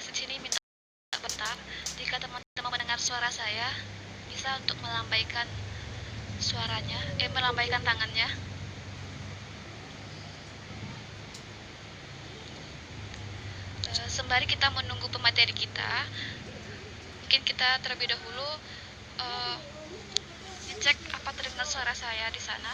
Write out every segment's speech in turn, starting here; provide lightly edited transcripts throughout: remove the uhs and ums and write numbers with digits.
di sini minta bentar, jika teman-teman mendengar suara saya, bisa untuk melambaikan suaranya, melambaikan tangannya. Sembari kita menunggu pemateri kita, mungkin kita terlebih dahulu ngecek apa terdengar suara saya di sana.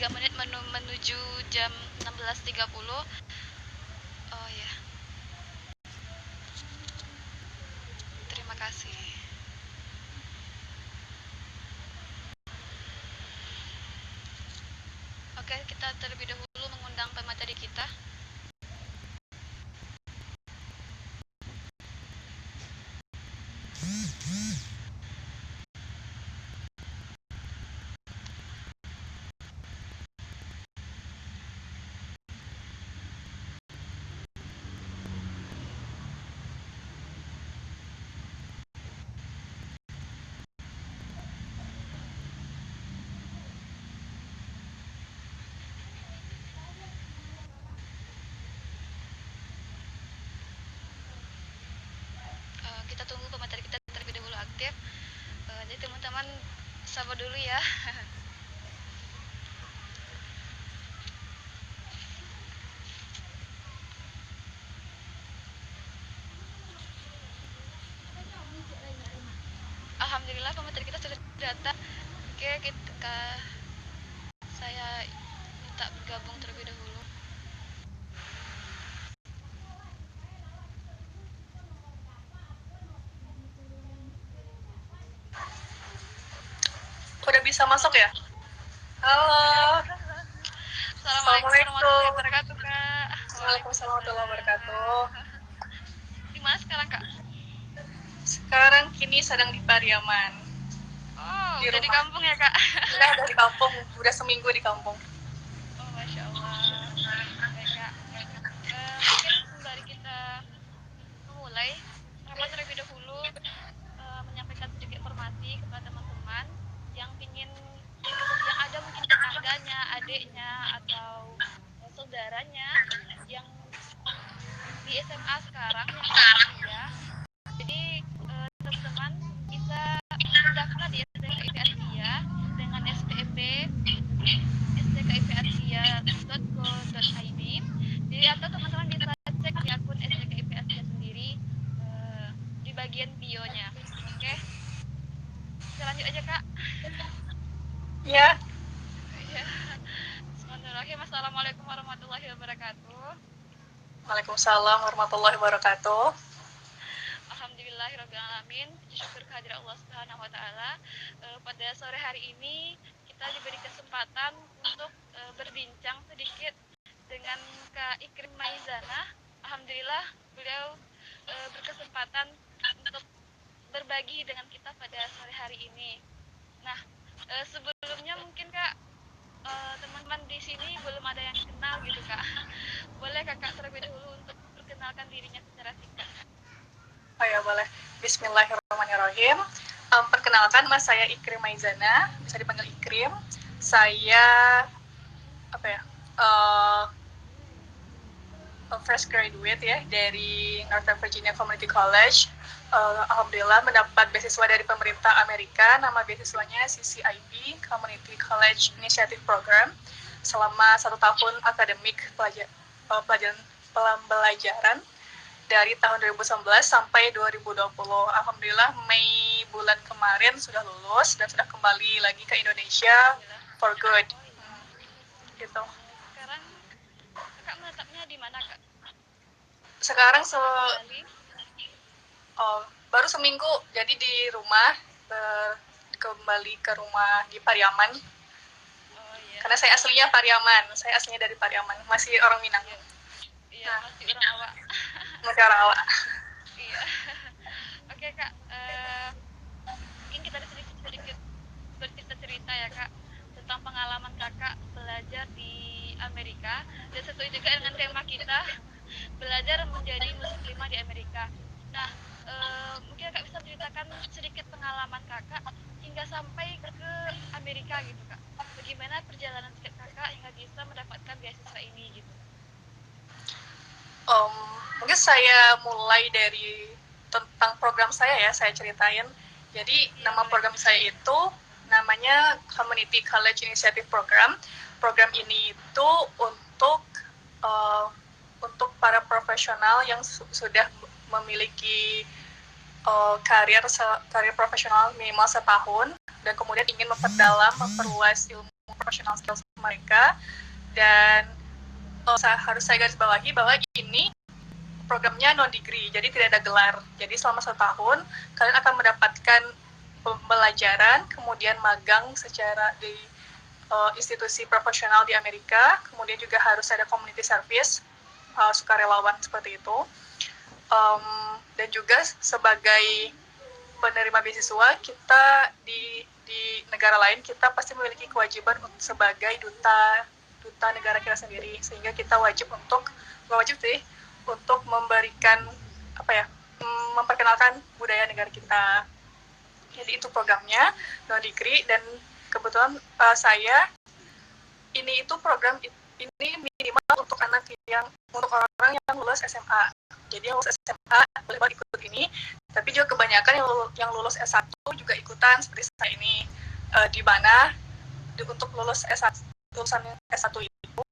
Menit menuju jam 16.30. Oh ya, terima kasih. Oke, kita terlebih dahulu mengundang pemateri kita. Kita tunggu pemateri kita terlebih dahulu aktif. Jadi teman-teman sabar dulu ya. Alhamdulillah pemateri kita sudah datang. Oke, saya minta bergabung terlebih dahulu. Udah bisa masuk ya? Halo. Assalamualaikum warahmatullahi wabarakatuh, Kak. Waalaikumsalam warahmatullahi wabarakatuh. Di mana sekarang, Kak? Sekarang kini sedang di Pariaman. Oh, udah di kampung ya, Kak? Udah di kampung, udah seminggu di kampung. Oh, Masya Allah. Baik, Kak. Mungkin sembari kita memulai, rapat terlebih dahulu menyampaikan sedikit informasi kepada teman-teman yang ada mungkin tetangganya, adiknya, atau saudaranya yang di SMA sekarang yang kuliah. Jadi teman-teman bisa mendaftar di STKIP Asia dengan SPMB stkipAsia.go.id. Jadi atau teman-teman bisa cek di akun STKIP Asia sendiri di bagian bio-nya. Oke. Kita lanjut aja, Kak. Ya. Bismillahirrahmanirrahim. Assalamualaikum warahmatullahi wabarakatuh. Waalaikumsalam warahmatullahi wabarakatuh. Alhamdulillahirrahmanirrahim. Puji syukur kehadirat Allah Subhanahu wa Ta'ala. Pada sore hari ini kita diberi kesempatan untuk berbincang sedikit dengan Kak Ikrim Maizana. Alhamdulillah beliau berkesempatan untuk berbagi dengan kita pada sore hari ini. Nah, sebelumnya mungkin Kak teman-teman di sini belum ada yang kenal gitu, Kak. Boleh Kakak terlebih dahulu untuk perkenalkan dirinya secara singkat? Oh ya, boleh. Bismillahirrahmanirrahim. Perkenalkan, nama saya Ikrim Maizana, bisa dipanggil Ikrim. Saya fresh graduate ya dari Northern Virginia Community College. Alhamdulillah mendapat beasiswa dari pemerintah Amerika. Nama beasiswanya CCIP, Community College Initiative Program, selama 1 tahun akademik pembelajaran dari tahun 2019 sampai 2020. Alhamdulillah Mei bulan kemarin sudah lulus dan sudah kembali lagi ke Indonesia for good. Gitu. Sekarang Kakak menetapnya di mana, Kak? Sekarang baru seminggu, jadi di rumah, kembali ke rumah di Pariaman. Oh, iya. Karena saya aslinya Pariaman, saya aslinya dari Pariaman, masih orang Minang. Iya, masih orang awak. Masih orang awak. Iya. Oke, Kak. Mungkin kita ada sedikit bercerita-cerita pengalaman kakak hingga sampai ke Amerika gitu kak. Bagaimana perjalanan singkat kakak hingga bisa mendapatkan beasiswa ini gitu? Mungkin saya mulai dari tentang program saya ceritain. Jadi Iya nama boleh. program saya itu namanya Community College Initiative Program. Program ini itu uh, untuk para profesional yang sudah memiliki karir profesional minimal setahun dan kemudian ingin memperluas ilmu profesional skills mereka. Dan harus saya garis bawahi bahwa ini programnya non degree, jadi tidak ada gelar. Jadi selama setahun kalian akan mendapatkan pembelajaran, kemudian magang secara di institusi profesional di Amerika, kemudian juga harus ada community service, sukarelawan seperti itu. Dan juga sebagai penerima beasiswa, kita di negara lain kita pasti memiliki kewajiban sebagai duta negara kita sendiri, sehingga kita wajib untuk memberikan memperkenalkan budaya negara kita. Jadi itu programnya non degree, dan kebetulan saya ini itu program ini minimal untuk orang yang lulus SMA. Jadi yang lulus SMA boleh banget ikut ini, tapi juga kebanyakan yang lulus S1 juga ikutan seperti saya ini, di mana untuk lulusan S1 itu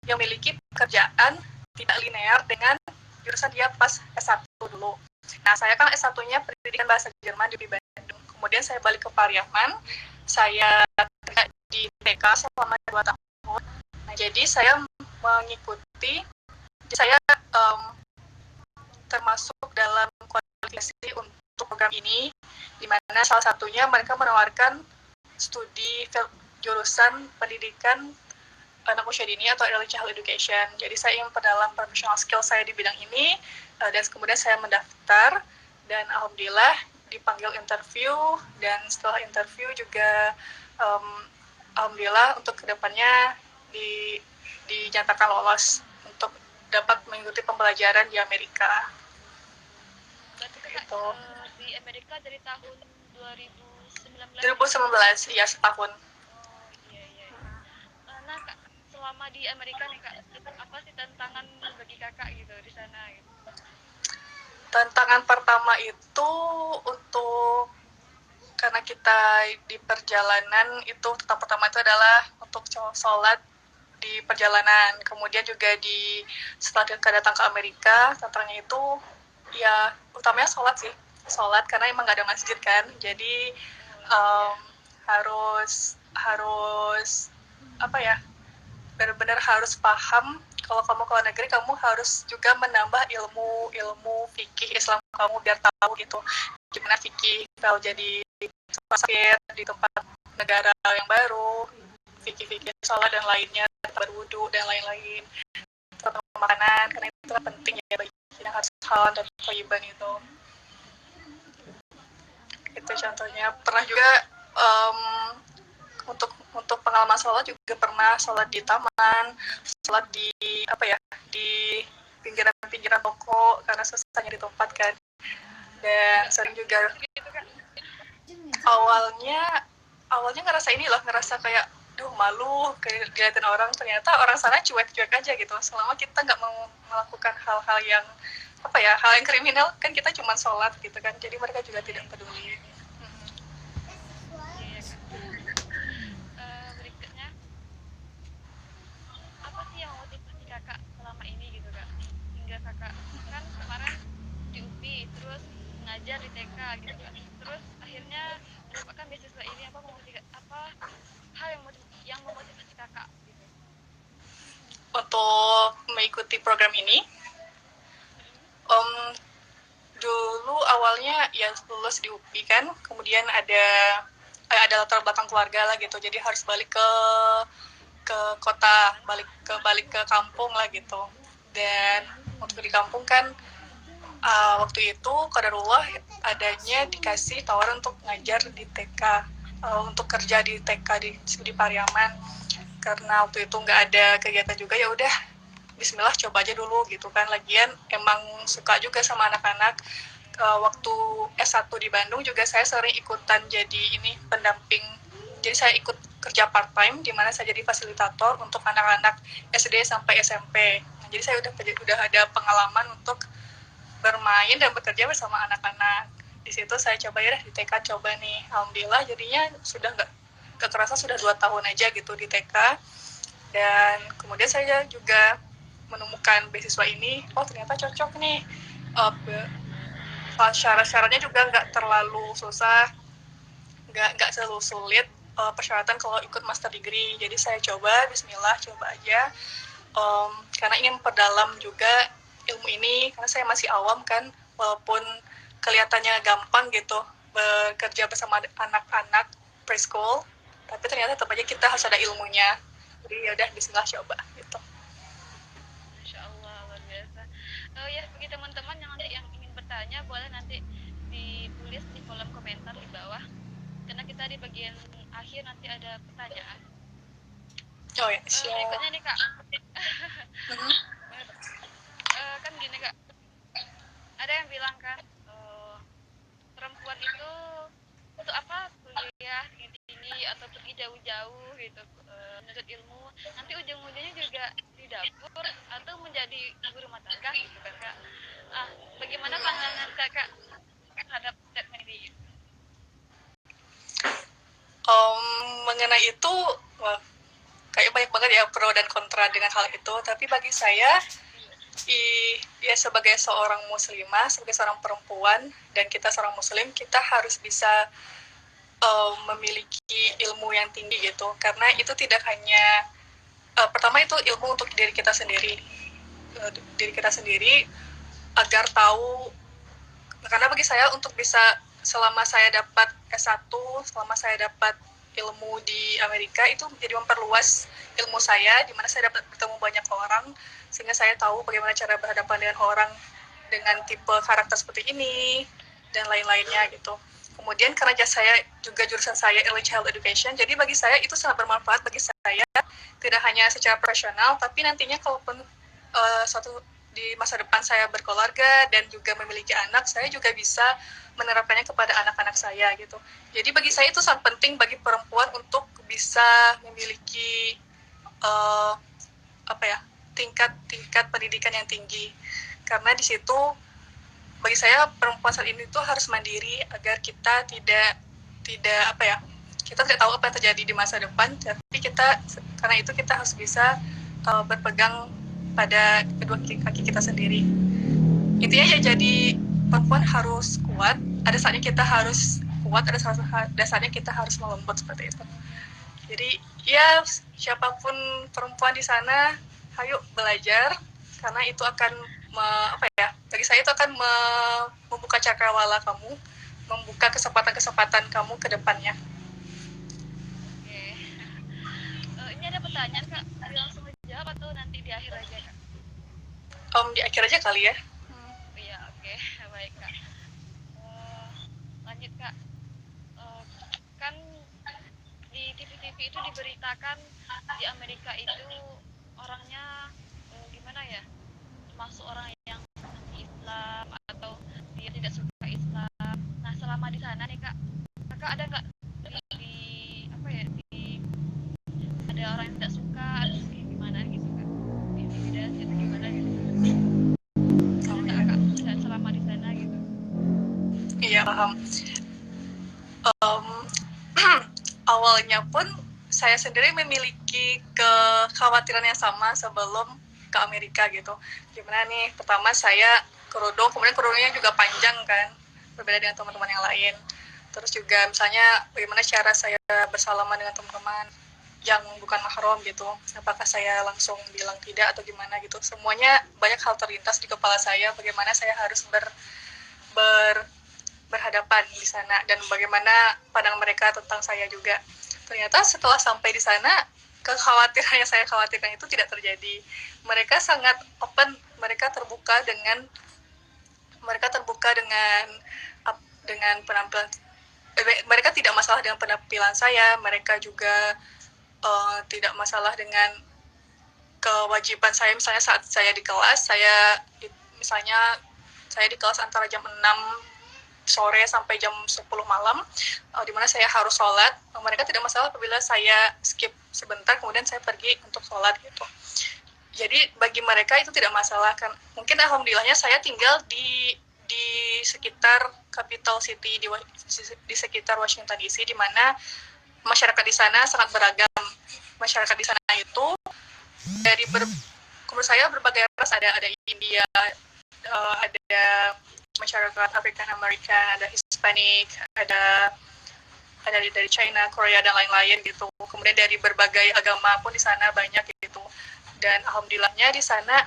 yang memiliki pekerjaan tidak linear dengan jurusan dia pas S1 dulu. Nah, saya kan S1-nya pendidikan bahasa Jerman di Bandung. Kemudian saya balik ke Pariaman, saya kerja di TK selama 2 tahun. Nah, jadi saya termasuk dalam kualifikasi untuk program ini, di mana salah satunya mereka menawarkan studi jurusan pendidikan anak usia dini atau early childhood education. Jadi saya ingin memperdalam professional skill saya di bidang ini, dan kemudian saya mendaftar, dan alhamdulillah dipanggil interview, dan setelah interview juga alhamdulillah untuk kedepannya dinyatakan lolos untuk dapat mengikuti pembelajaran di Amerika. Berarti kakak Gitu. Di Amerika dari tahun 2019? 2019, iya setahun. Oh iya. Nah kak, selama di Amerika nih kak, apa sih tantangan bagi kakak gitu di sana gitu? Tantangan pertama itu karena kita di perjalanan itu, tetap pertama itu adalah untuk sholat di perjalanan. Kemudian juga setelah kita datang ke Amerika, tantangannya itu ya utamanya sholat karena emang nggak ada masjid kan. Jadi harus benar-benar harus paham. Kalau kamu ke luar negeri, kamu harus juga menambah ilmu fikih Islam kamu biar tahu gitu gimana fikih kalau jadi sakit di tempat negara yang baru, fikih sholat dan lainnya, berwudu dan lain-lain, tentang makanan, karena itu penting ya bagi yang harus halal dan thayyiban itu. Itu contohnya. Pernah juga untuk pengalaman sholat juga pernah sholat di taman, sholat di pinggiran toko karena susahnya di tempat kan. Dan sering juga awalnya ngerasa kayak malu kayak dilihatin orang, ternyata orang sana cuek-cuek aja gitu selama kita nggak mau melakukan hal-hal yang hal yang kriminal kan, kita cuma sholat gitu kan, jadi mereka juga tidak peduli. Berikutnya, apa sih yang motivasi kakak selama ini gitu kak, hingga kakak kan kemarin di UPI terus ngajar di TK gitu kan, terus akhirnya mendapatkan beasiswa ini, apa hal yang memotivasi kakak gitu? Untuk mengikuti program ini, dulu awalnya ya lulus di UPI kan, kemudian ada latar belakang keluarga lah gitu, jadi harus balik ke kota, balik ke kampung lah gitu. Dan waktu di kampung kan waktu itu qadarullah adanya dikasih tawaran untuk ngajar di TK, untuk kerja di TK di Pariaman. Karena waktu itu nggak ada kegiatan juga, ya udah bismillah coba aja dulu gitu kan, lagian emang suka juga sama anak-anak. waktu S1 di Bandung juga saya sering ikutan jadi ini pendamping. Jadi saya ikut kerja part-time di mana saya jadi fasilitator untuk anak-anak SD sampai SMP. Nah, jadi saya udah ada pengalaman untuk bermain dan bekerja bersama anak-anak. Di situ saya coba ya di TK coba nih. Alhamdulillah jadinya sudah nggak kerasa sudah 2 tahun aja gitu di TK. Dan kemudian saya juga menemukan beasiswa ini, oh ternyata cocok nih. Syarat-syaratnya juga nggak terlalu susah, nggak terlalu sulit persyaratan kalau ikut master degree. Jadi saya coba, bismillah, coba aja. Karena ingin memperdalam juga ilmu ini, karena saya masih awam kan, walaupun kelihatannya gampang gitu, bekerja bersama anak-anak preschool, tapi ternyata tetap aja kita harus ada ilmunya. Jadi yaudah, bismillah coba gitu. Masya Allah, luar biasa. Ya, bagi teman-teman yang ingin bertanya, boleh nanti ditulis di kolom komentar di bawah. Karena kita di bagian akhir nanti ada pertanyaan. Oh ya, siap. Berikutnya nih Kak. Kan gini Kak, ada yang bilang kan, perempuan itu untuk apa kuliah tinggi-tinggi atau pergi jauh-jauh gitu, menuntut ilmu, nanti ujung-ujungnya juga di dapur atau menjadi ibu rumah tangga gitu kan Kak. Bagaimana pandangan Kakak terhadap statement ini? Mengenai itu, wah, kayak banyak banget ya pro dan kontra dengan hal itu, tapi bagi saya ya sebagai seorang muslimah, sebagai seorang perempuan dan kita seorang muslim, kita harus bisa memiliki ilmu yang tinggi gitu, karena itu tidak hanya pertama itu ilmu untuk diri kita sendiri agar tahu, karena bagi saya untuk bisa, selama saya dapat S1, selama saya dapat ilmu di Amerika, itu jadi memperluas ilmu saya, di mana saya dapat bertemu banyak orang, sehingga saya tahu bagaimana cara berhadapan dengan orang dengan tipe karakter seperti ini, dan lain-lainnya gitu. Kemudian karena saya juga jurusan saya Early Child Education, jadi bagi saya itu sangat bermanfaat bagi saya, tidak hanya secara profesional, tapi nantinya kalaupun suatu di masa depan saya berkeluarga dan juga memiliki anak, saya juga bisa menerapkannya kepada anak-anak saya gitu. Jadi bagi saya itu sangat penting bagi perempuan untuk bisa memiliki tingkat pendidikan yang tinggi, karena di situ bagi saya perempuan saat ini tuh harus mandiri agar kita tidak kita tidak tahu apa yang terjadi di masa depan, tapi karena itu kita harus bisa berpegang pada kedua kaki kita sendiri. Intinya ya, jadi perempuan harus kuat, ada saatnya kita harus kuat, ada saatnya kita harus melembut seperti itu. Jadi ya siapapun perempuan di sana, ayo belajar, karena itu akan bagi saya itu akan membuka cakrawala kamu, membuka kesempatan-kesempatan kamu ke depannya. Oke. Ini ada pertanyaan Kak, langsung dijawab atau nanti di akhir aja Kak? Di akhir aja kali ya. Iya, oke. Baik Kak. Lanjut Kak. Kan di TV-TV itu diberitakan di Amerika itu orangnya gimana ya, termasuk orang yang anti Islam atau dia tidak suka Islam. Nah, selama di sana nih Kak, Kakak ada nggak ada orang yang tidak suka atau gimana gitu Kak, intimidasi atau gimana gitu? Ada nggak Kak selama di sana gitu? Iya, paham. Awalnya pun saya sendiri memiliki kekhawatiran yang sama sebelum ke Amerika gitu. Gimana nih, pertama saya kerudung, kemudian kerudungnya juga panjang kan, berbeda dengan teman-teman yang lain. Terus juga misalnya bagaimana cara saya bersalaman dengan teman-teman yang bukan mahram gitu, apakah saya langsung bilang tidak atau gimana gitu. Semuanya banyak hal terlintas di kepala saya, bagaimana saya harus berhadapan di sana dan bagaimana pandang mereka tentang saya juga. Ternyata setelah sampai di sana, kekhawatiran yang saya khawatirkan itu tidak terjadi. Mereka sangat open, mereka terbuka dengan penampilan. Mereka tidak masalah dengan penampilan saya, mereka juga tidak masalah dengan kewajiban saya. Misalnya saat saya di kelas, saya misalnya Saya di kelas antara jam 6 sore sampai jam 10 malam, di mana saya harus sholat. Mereka tidak masalah apabila saya skip sebentar, kemudian saya pergi untuk sholat gitu. Jadi bagi mereka itu tidak masalah kan. Mungkin alhamdulillahnya saya tinggal di sekitar capital city, di sekitar Washington DC, di mana masyarakat di sana sangat beragam. Masyarakat di sana itu dari menurut saya berbagai ras, ada India, ada masyarakat African American, ada Hispanic, ada dari China, Korea dan lain-lain gitu. Kemudian dari berbagai agama pun di sana banyak gitu. Dan alhamdulillahnya di sana,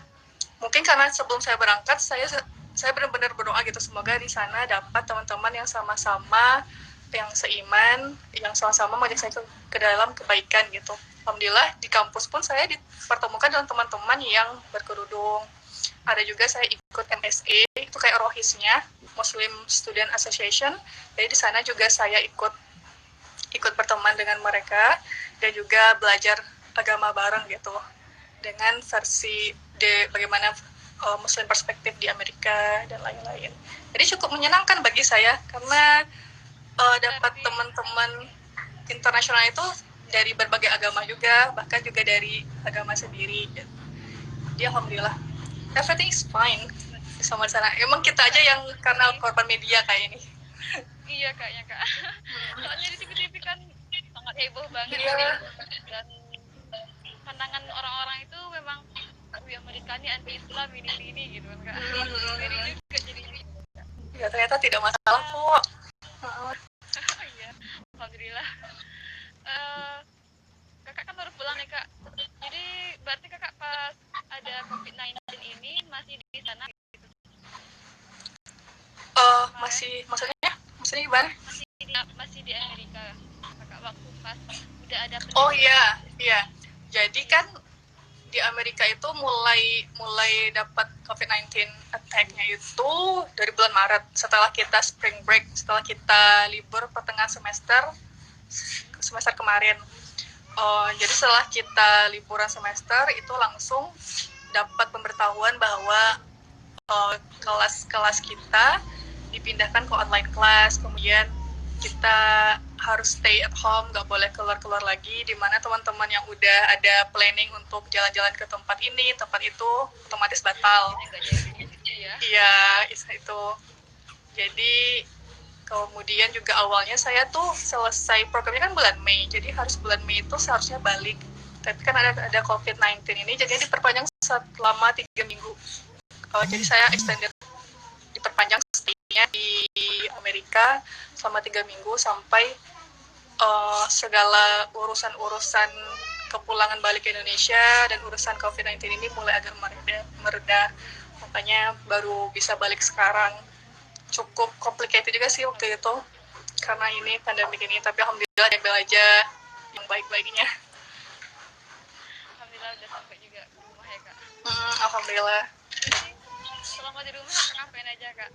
mungkin karena sebelum saya berangkat saya benar-benar berdoa gitu, semoga di sana dapat teman-teman yang sama-sama, yang seiman, yang sama-sama mengajak saya ke dalam kebaikan gitu. Alhamdulillah di kampus pun saya dipertemukan dengan teman-teman yang berkerudung. Ada juga saya ikut MSA, itu kayak rohisnya, Muslim Student Association. Jadi di sana juga saya ikut berteman dengan mereka dan juga belajar agama bareng gitu, dengan versi bagaimana Muslim perspektif di Amerika dan lain-lain. Jadi cukup menyenangkan bagi saya karena dapat teman-teman internasional itu dari berbagai agama juga, bahkan juga dari agama sendiri. Jadi alhamdulillah everything is fine sama di sana. Emang kita aja yang karena korban media kayak ini. Iya kayaknya kak. Soalnya di TV-TV kan sangat heboh banget Iya. dan pandangan orang-orang itu memang Amerika ini anti-Islam ini gitu kan kak. Jadi juga jadi Ya ternyata tidak masalah kok. iya, alhamdulillah. Kakak kan baru pulang nih kak. Jadi berarti kakak pas ada COVID-19 ini masih di sana gitu? Maksudnya gimana? Masih di Amerika kakak waktu pas udah ada Oh iya. Jadi kan di Amerika itu mulai dapat COVID-19 attack-nya itu dari bulan Maret, setelah kita spring break, setelah kita libur pertengahan semester kemarin. Jadi setelah kita liburan semester itu langsung dapat pemberitahuan bahwa kelas-kelas kita dipindahkan ke online class, kemudian kita harus stay at home, nggak boleh keluar-keluar lagi, di mana teman-teman yang udah ada planning untuk jalan-jalan ke tempat ini, tempat itu, otomatis batal. Iya, itu. Jadi kemudian juga awalnya saya tuh selesai programnya kan bulan Mei, jadi harus bulan Mei itu seharusnya balik. Tapi kan ada COVID-19 ini, jadi diperpanjang selama 3 minggu. Jadi saya diperpanjang stay-nya di Amerika selama 3 minggu sampai segala urusan kepulangan balik ke Indonesia dan urusan COVID-19 ini mulai agak mereda. Makanya baru bisa balik sekarang. Cukup complicated juga sih waktu itu karena ini pandemik ini, tapi alhamdulillah diambil aja yang baik-baiknya. Alhamdulillah udah sampai juga ke rumah ya kak. Alhamdulillah. Selama di rumah kakak ngapain aja kak?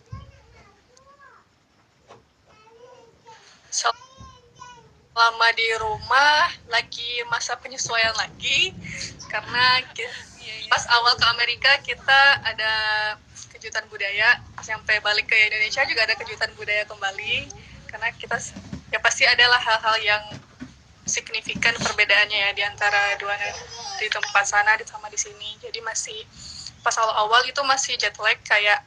Selama di rumah lagi masa penyesuaian lagi karena pas awal ke Amerika kita ada kejutan budaya, sampai balik ke Indonesia juga ada kejutan budaya kembali, karena kita ya pasti adalah hal-hal yang signifikan perbedaannya ya di antara di tempat sana sama di sini. Jadi masih pas awal-awal itu masih jet lag, kayak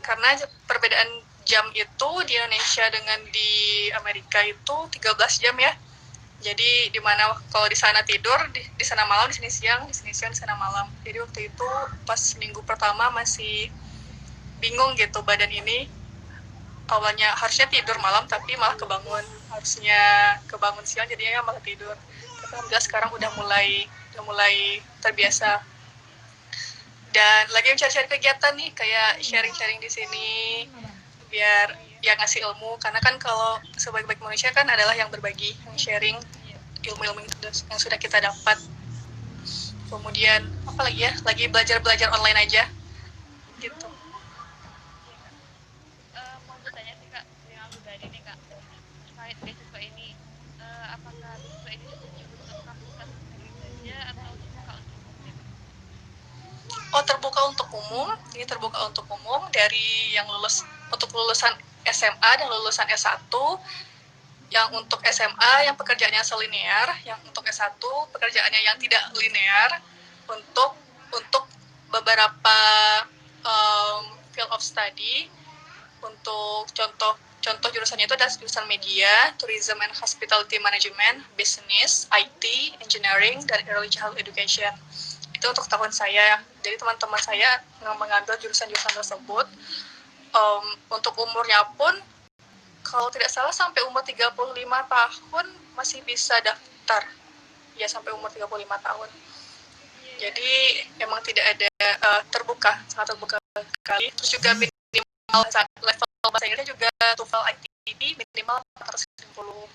karena perbedaan jam itu di Indonesia dengan di Amerika itu 13 jam ya. Jadi di mana kalau di sana tidur, di sana malam, di sini siang, di sana malam. Jadi waktu itu pas minggu pertama masih bingung gitu, badan ini awalnya harusnya tidur malam tapi malah kebangun, harusnya kebangun siang jadinya malah tidur. Tapi alhamdulillah sekarang udah mulai terbiasa. Dan lagi mencari-cari kegiatan nih, kayak sharing-sharing di sini biar ya ngasih ilmu, karena kan kalau sebaik-baik manusia kan adalah yang berbagi, yang sharing ilmu-ilmu yang sudah kita dapat. Kemudian apa lagi ya, lagi belajar online aja gitu. Mau bertanya sih kak, dengan pribadi nih kak, terkait beasiswa ini, apakah beasiswa ini setuju untuk kampus negeri saja atau terbuka untuk umum? Terbuka untuk umum, ini terbuka untuk umum dari yang untuk lulusan SMA dan lulusan S1. Yang untuk SMA yang pekerjaannya selinear, yang untuk S1 pekerjaannya yang tidak linear. Untuk beberapa field of study, untuk contoh jurusannya itu adalah jurusan media, tourism and hospitality management, business, IT, engineering, dan early childhood education. Itu untuk tahun saya. Jadi teman-teman saya mengambil jurusan-jurusan tersebut. Untuk umurnya pun, kalau tidak salah sampai umur 35 tahun masih bisa daftar. Ya, sampai umur 35 tahun. Jadi emang tidak ada terbuka, sangat terbuka sekali. Terus juga minimal level bahasa Inggrisnya juga TOEFL ITB minimal 450.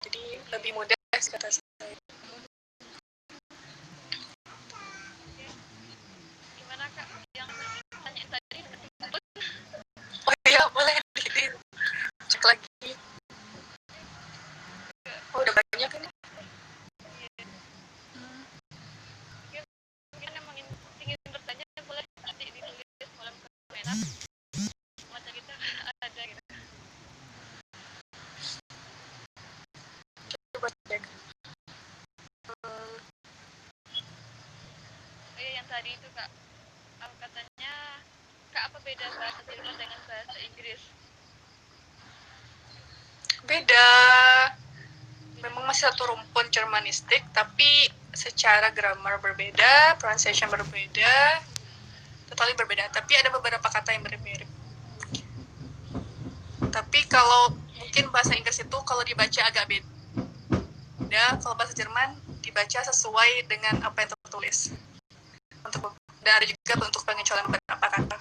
Jadi lebih mudah kata saya. Gimana Kak yang tanya tadi? Oh iya, boleh dicek lagi. Oh, udah banyak ini. Mungkin yang ingin bertanya boleh nanti ditulis kolom komentar. Macam kita ada gitu. Coba cek. Yang tadi itu Kak, katanya Kak apa beda bahasa Jerman dengan bahasa Inggris? Beda. Memang masih satu rumpun Germanistik, tapi secara grammar berbeda, pronunciation berbeda, totally berbeda. Tapi ada beberapa kata yang mirip-mirip. Tapi kalau mungkin bahasa Inggris itu kalau dibaca agak beda, kalau bahasa Jerman dibaca sesuai dengan apa yang tertulis. Dan ada juga untuk pengecualian beberapa kata.